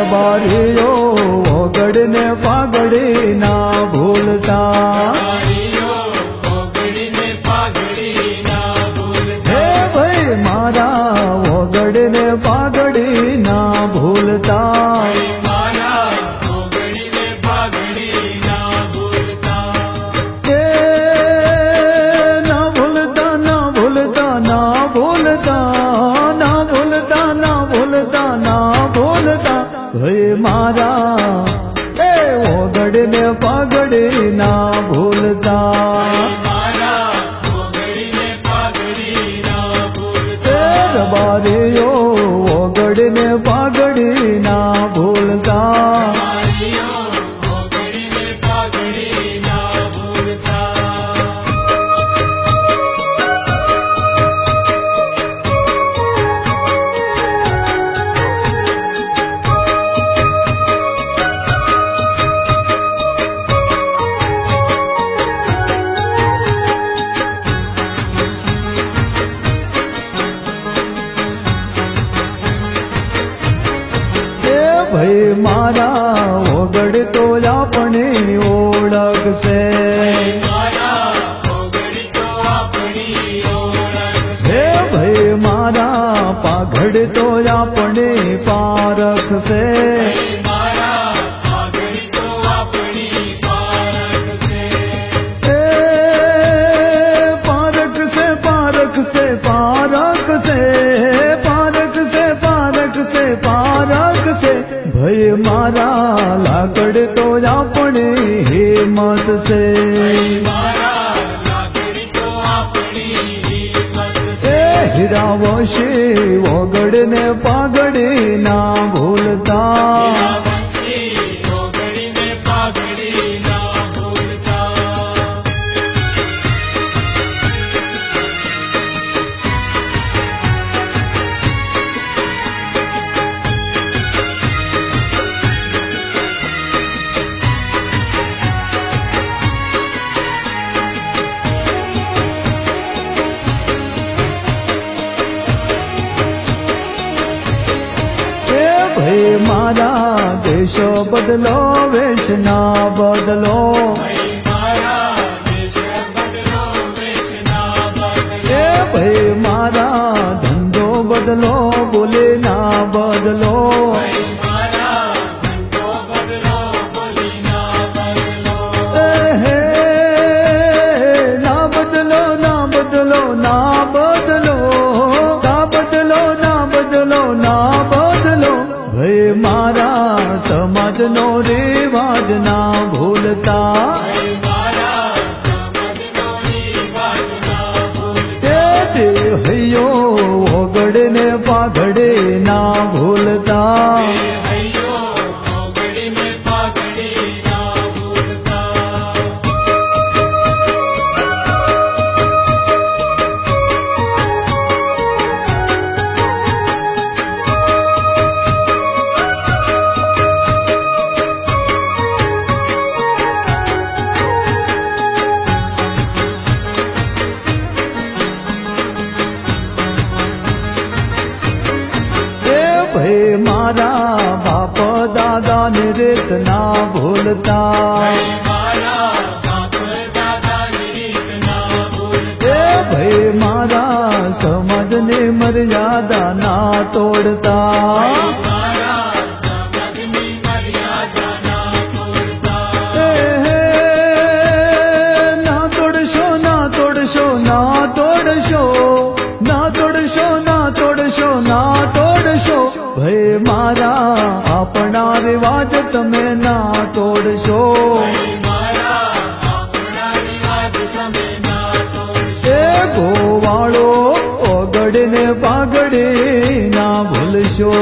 રબારીઓ ઓગળને પાઘડી ના ભૂલતા હે ભાઈ મારા ઓગળને પાઘડી ના ભૂલતા મારા એ ઓગળને પાઘડી ના ભૂલતા રબારીઓ ઓગળને પાઘડી ના ભૂલતા ભાઈ મારા ઓગળ તો આપણે ઓળખશે હે ભાઈ મારા પાઘડ તો આપણે પારખશે પારખશે પારખશે પારખશે પારખશે પારખશે પારખશે ભાઈ મારા લાકડ તો આપણે હિંમત છે એ હીરાવશે ઓગળ ને પાઘડી ના ભૂલતા મારા દેશો બદલો વેશ ના બદલો એ ભાઈ મારા ધંધો બદલો બોલે ના બદલો ના બદલો ના બદલો ના બદલો ના બદલો ના બદલો ના બદલો ભાઈ મારા સમાજનો રિવાજ ના ભૂલતા તે હૈયો ઓગળ ને પાઘડે ના ભૂલતા ભાઈ મારા બાપ દાદા ને રીત ના ભૂલતા એ ભાઈ મારા સમાજ ને મર્યાદા ના તોડતા ના તોડશો ના તોડશો ના તોડશો ના તોડશો ના તોડશો ના તોડશો ભાઈ મારા આપણા રિવાજ તમે ના તોડશો એ ગોવાળો ઓગળ ને પાઘડી ના ભૂલશો